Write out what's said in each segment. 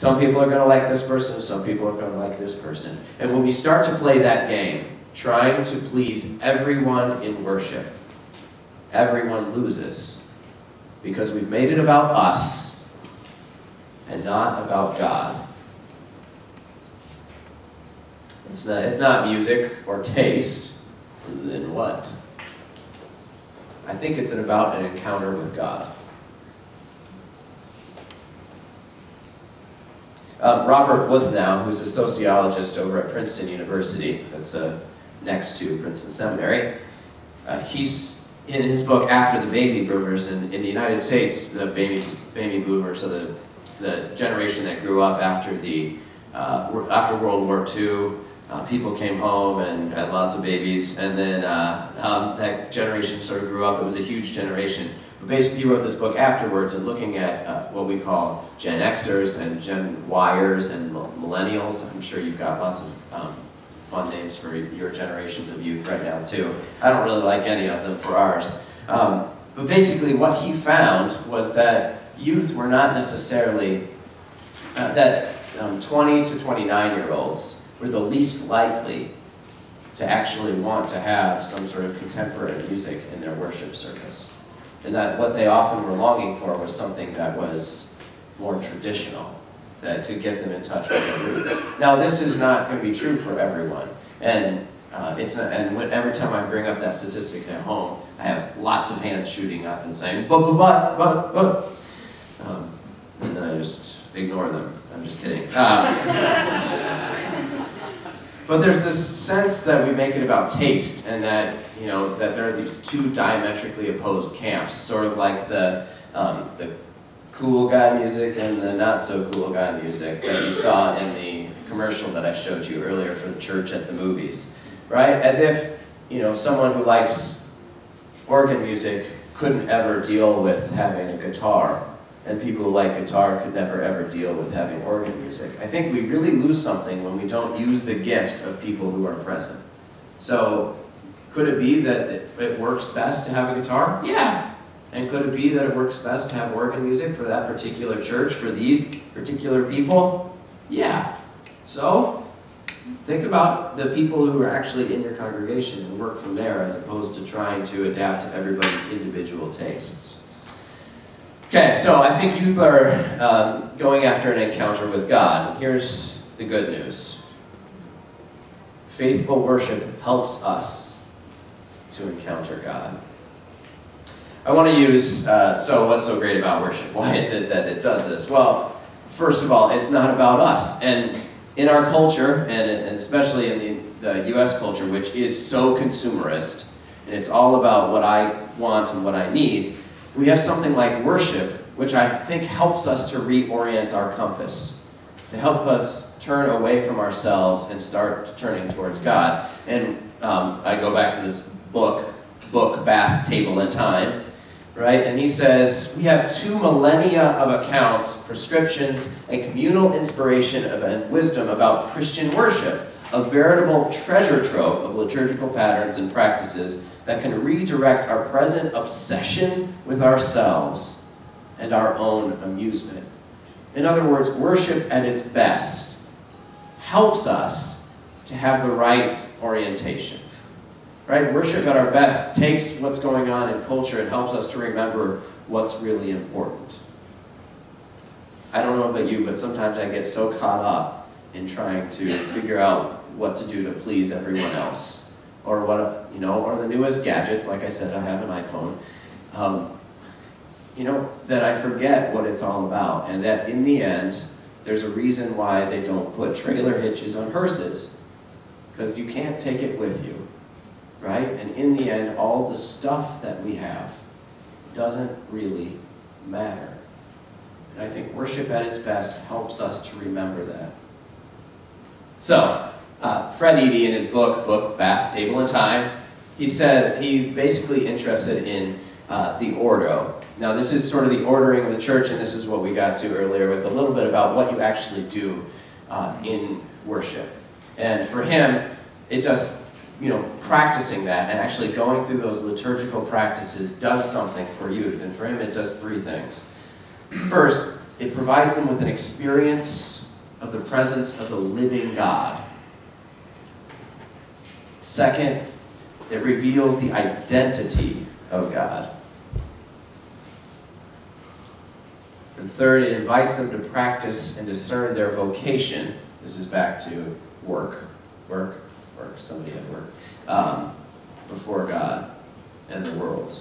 Some people are going to like this person, some people are going to like this person. And when we start to play that game, trying to please everyone in worship, everyone loses. Because we've made it about us and not about God. If not music or taste, then what? I think it's about an encounter with God. Robert Wuthnow, who's a sociologist over at Princeton University, that's next to Princeton Seminary, he's in his book After the Baby Boomers, in the United States, the baby boomers, so the generation that grew up after World War II. People came home and had lots of babies, and then that generation sort of grew up. It was a huge generation. But basically, he wrote this book afterwards and looking at what we call Gen Xers and Gen Yers and Millennials. I'm sure you've got lots of fun names for your generations of youth right now, too. I don't really like any of them for ours. But basically, what he found was that youth were not necessarily, that 20 to 29-year-olds were the least likely to actually want to have some sort of contemporary music in their worship service. And that what they often were longing for was something that was more traditional, that could get them in touch with their roots. Now, this is not going to be true for everyone. And every time I bring up that statistic at home, I have lots of hands shooting up and saying, but. And then I just ignore them. I'm just kidding. But there's this sense that we make it about taste, and that that there are these two diametrically opposed camps, sort of like the cool guy music and the not so cool guy music that you saw in the commercial that I showed you earlier for the church at the movies, right? As if someone who likes organ music couldn't ever deal with having a guitar, and people who like guitar could never ever deal with having organ music. I think we really lose something when we don't use the gifts of people who are present. So, could it be that it works best to have a guitar? Yeah. And could it be that it works best to have organ music for that particular church, for these particular people? Yeah. So, think about the people who are actually in your congregation and work from there, as opposed to trying to adapt to everybody's individual tastes. Okay, so I think youth are going after an encounter with God. Here's the good news. Faithful worship helps us to encounter God. I want to use, so what's so great about worship? Why is it that it does this? Well, first of all, it's not about us. And in our culture, and especially in the U.S. culture, which is so consumerist, and it's all about what I want and what I need, we have something like worship, which I think helps us to reorient our compass, to help us turn away from ourselves and start turning towards God. And I go back to this book, Bath, Table, and Time, right? And he says, we have 2 millennia of accounts, prescriptions, and communal inspiration and wisdom about Christian worship, a veritable treasure trove of liturgical patterns and practices that can redirect our present obsession with ourselves and our own amusement. In other words, worship at its best helps us to have the right orientation. Right? Worship at our best takes what's going on in culture and helps us to remember what's really important. I don't know about you, but sometimes I get so caught up in trying to figure out what to do to please everyone else. Or or the newest gadgets, like I said, I have an iPhone, that I forget what it's all about, and that in the end, there's a reason why they don't put trailer hitches on hearses, because you can't take it with you, right? And in the end, all the stuff that we have doesn't really matter. And I think worship at its best helps us to remember that. So, Fred Eady, in his book, Bath, Table, and Time, he said he's basically interested in the ordo. Now, this is sort of the ordering of the church, and this is what we got to earlier with a little bit about what you actually do in worship. And for him, it just, practicing that and actually going through those liturgical practices does something for youth. And for him, it does 3 things. First, it provides them with an experience of the presence of the living God. Second, it reveals the identity of God. And third, it invites them to practice and discern their vocation. This is back to work, somebody had work, before God and the world,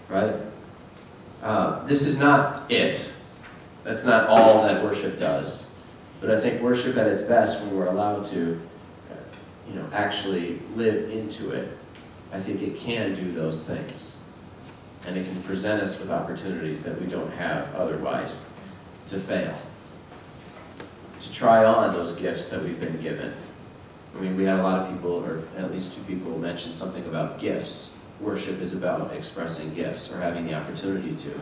right? This is not it. That's not all that worship does. But I think worship at its best when we're allowed to, actually live into it. I think it can do those things. And it can present us with opportunities that we don't have otherwise to fail. To try on those gifts that we've been given. I mean, we had a lot of people, or at least 2 people, mention something about gifts. Worship is about expressing gifts or having the opportunity to.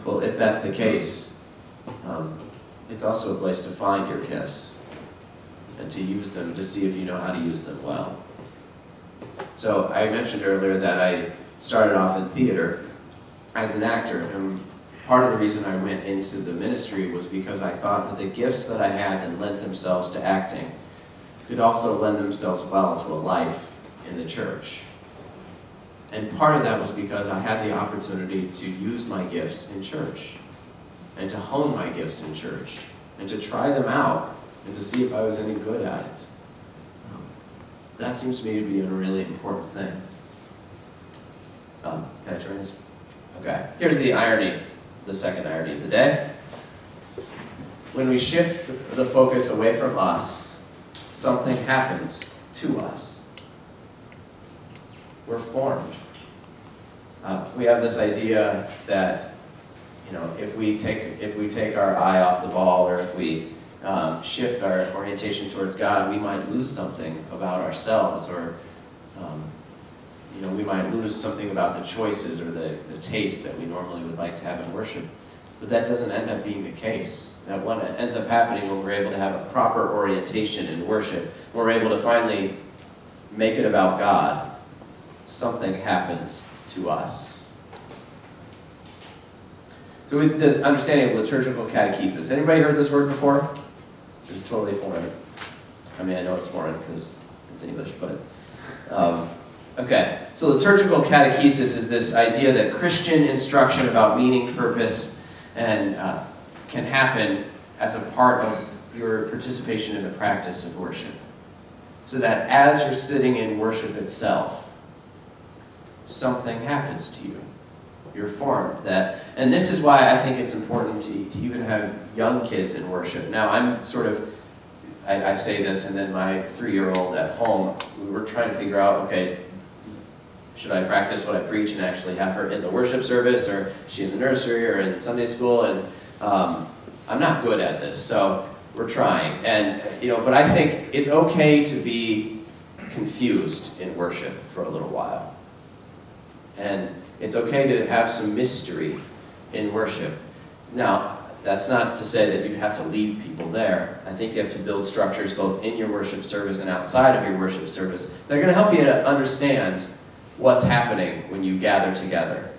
Well, if that's the case, it's also a place to find your gifts and to use them, to see if you know how to use them well. So I mentioned earlier that I started off in theater as an actor, and part of the reason I went into the ministry was because I thought that the gifts that I had that lent themselves to acting could also lend themselves well to a life in the church. And part of that was because I had the opportunity to use my gifts in church, and to hone my gifts in church, and to try them out, and to see if I was any good at it. That seems to me to be a really important thing. Can I turn this? Okay, here's the irony, the second irony of the day. When we shift the focus away from us, something happens to us. We're formed. We have this idea that, if we take our eye off the ball, or if we shift our orientation towards God, we might lose something about ourselves, or we might lose something about the choices or the taste that we normally would like to have in worship. But that doesn't end up being the case. That what ends up happening when we're able to have a proper orientation in worship, when we're able to finally make it about God, something happens to us. So with the understanding of liturgical catechesis, anybody heard this word before? It's totally foreign. I mean, I know it's foreign because it's English, but okay. So liturgical catechesis is this idea that Christian instruction about meaning, purpose, and can happen as a part of your participation in the practice of worship. So that as you're sitting in worship itself, something happens to you. You're formed. And this is why I think it's important to even have young kids in worship. Now, I'm sort of, I say this, and then my 3-year-old at home, we were trying to figure out, okay, should I practice what I preach and actually have her in the worship service, or is she in the nursery or in Sunday school? And I'm not good at this, so we're trying. And but I think it's okay to be confused in worship for a little while. And it's okay to have some mystery in worship. Now, that's not to say that you have to leave people there. I think you have to build structures both in your worship service and outside of your worship service. They're going to help you to understand what's happening when you gather together.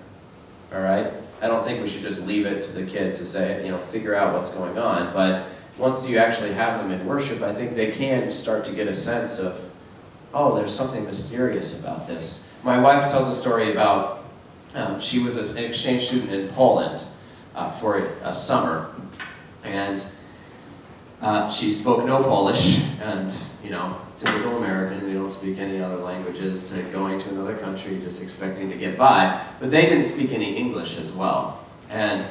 All right? I don't think we should just leave it to the kids to say, figure out what's going on. But once you actually have them in worship, I think they can start to get a sense of, oh, there's something mysterious about this. My wife tells a story about she was an exchange student in Poland for a summer, and she spoke no Polish, and typical American, we don't speak any other languages, going to another country just expecting to get by, but they didn't speak any English as well. And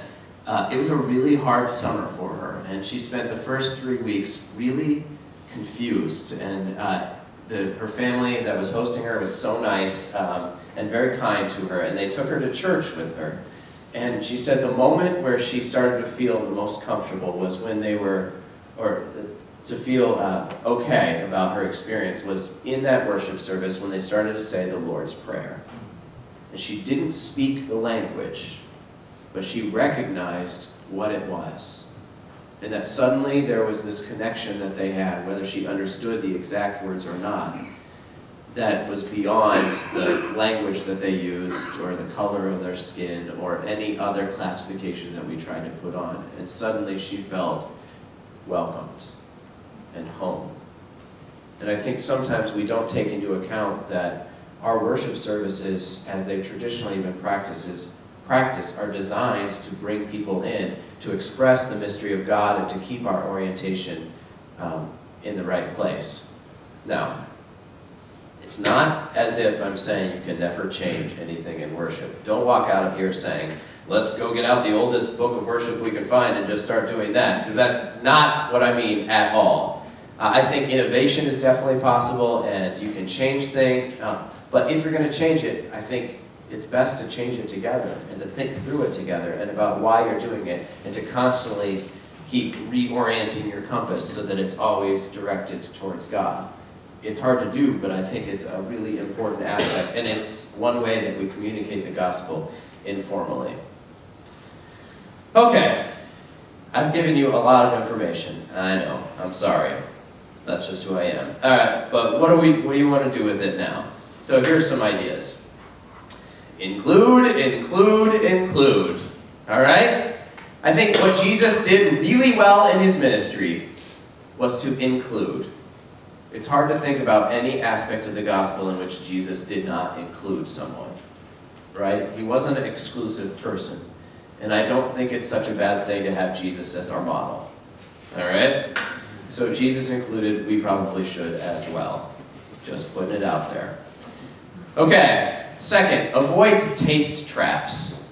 it was a really hard summer for her, and she spent the first 3 weeks really confused, and her family that was hosting her was so nice and very kind to her, and they took her to church with her. And she said the moment where she started to feel the most comfortable was when they were, or to feel okay about her experience, was in that worship service when they started to say the Lord's Prayer. And she didn't speak the language, but she recognized what it was. And that suddenly there was this connection that they had, whether she understood the exact words or not. that was beyond the language that they used or the color of their skin or any other classification that we tried to put on. And suddenly she felt welcomed and home. And I think sometimes we don't take into account that our worship services, as they've traditionally been practiced, are designed to bring people in, to express the mystery of God and to keep our orientation in the right place. Now, it's not as if I'm saying you can never change anything in worship. Don't walk out of here saying, let's go get out the oldest book of worship we can find and just start doing that, because that's not what I mean at all. I think innovation is definitely possible and you can change things, but if you're going to change it, I think it's best to change it together and to think through it together and about why you're doing it and to constantly keep reorienting your compass so that it's always directed towards God. It's hard to do, but I think it's a really important aspect, and it's one way that we communicate the gospel informally. Okay, I've given you a lot of information. I know, I'm sorry. That's just who I am. All right, but what do you want to do with it now? So here's some ideas. Include, include, include. All right? I think what Jesus did really well in his ministry was to include. It's hard to think about any aspect of the gospel in which Jesus did not include someone, right? He wasn't an exclusive person. And I don't think it's such a bad thing to have Jesus as our model, all right? So if Jesus included, we probably should as well. Just putting it out there. Okay, second, avoid taste traps,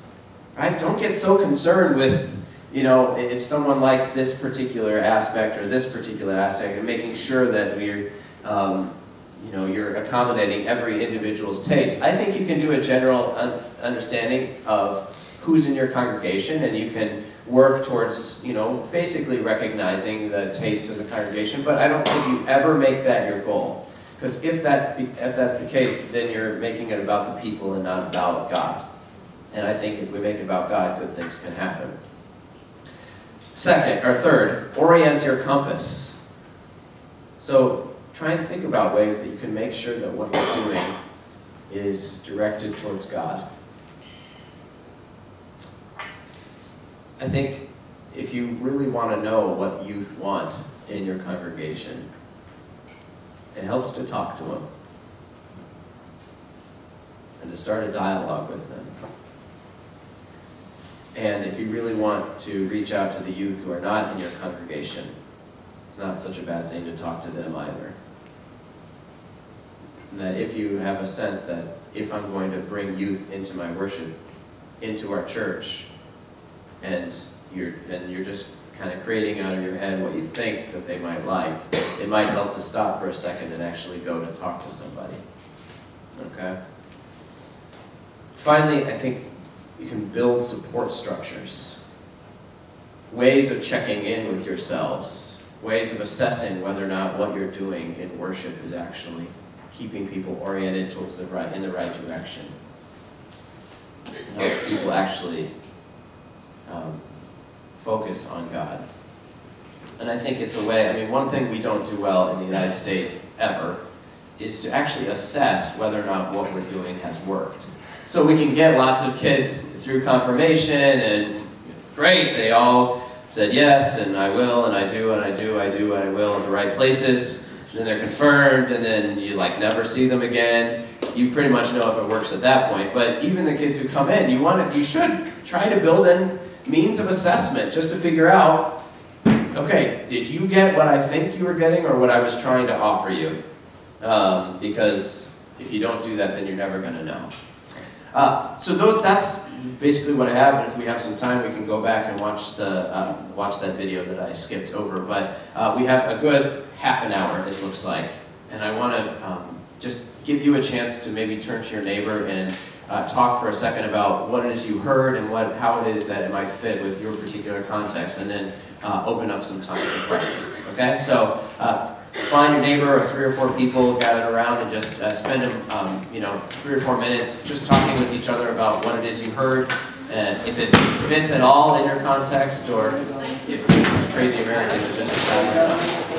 right? Don't get so concerned with, if someone likes this particular aspect or this particular aspect, and making sure that we're, you're accommodating every individual's taste. I think you can do a general understanding of who's in your congregation, and you can work towards, basically recognizing the tastes of the congregation, but I don't think you ever make that your goal. Because if that's the case, then you're making it about the people and not about God. And I think if we make it about God, good things can happen. Third, orient your compass. So try and think about ways that you can make sure that what you're doing is directed towards God. I think if you really want to know what youth want in your congregation, it helps to talk to them and to start a dialogue with them. And if you really want to reach out to the youth who are not in your congregation, it's not such a bad thing to talk to them either. And that if you have a sense that if I'm going to bring youth into my worship, into our church, and you're just kind of creating out of your head what you think that they might like, it might help to stop for a second and actually go to talk to somebody. Okay? Finally, I think you can build support structures. Ways of checking in with yourselves. Ways of assessing whether or not what you're doing in worship is actually keeping people oriented towards in the right direction. Help people actually focus on God. And I think it's a way, one thing we don't do well in the United States ever is to actually assess whether or not what we're doing has worked. So we can get lots of kids through confirmation and great, they all said yes, and I will, and I do, and I do, I do, and I will in the right places. And then they're confirmed, and then you never see them again. You pretty much know if it works at that point. But even the kids who come in, you should try to build in means of assessment just to figure out, okay, did you get what I think you were getting or what I was trying to offer you? Because if you don't do that, then you're never going to know. That's basically what I have, and if we have some time, we can go back and watch that video that I skipped over. But we have a good half an hour, it looks like, and I want to just give you a chance to maybe turn to your neighbor and talk for a second about what it is you heard and how it is that it might fit with your particular context, and then open up some time for questions. Okay, so find your neighbor or 3 or 4 people gathered around and just spend 3 or 4 minutes just talking with each other about what it is you heard, and if it fits at all in your context, or if this crazy American is just a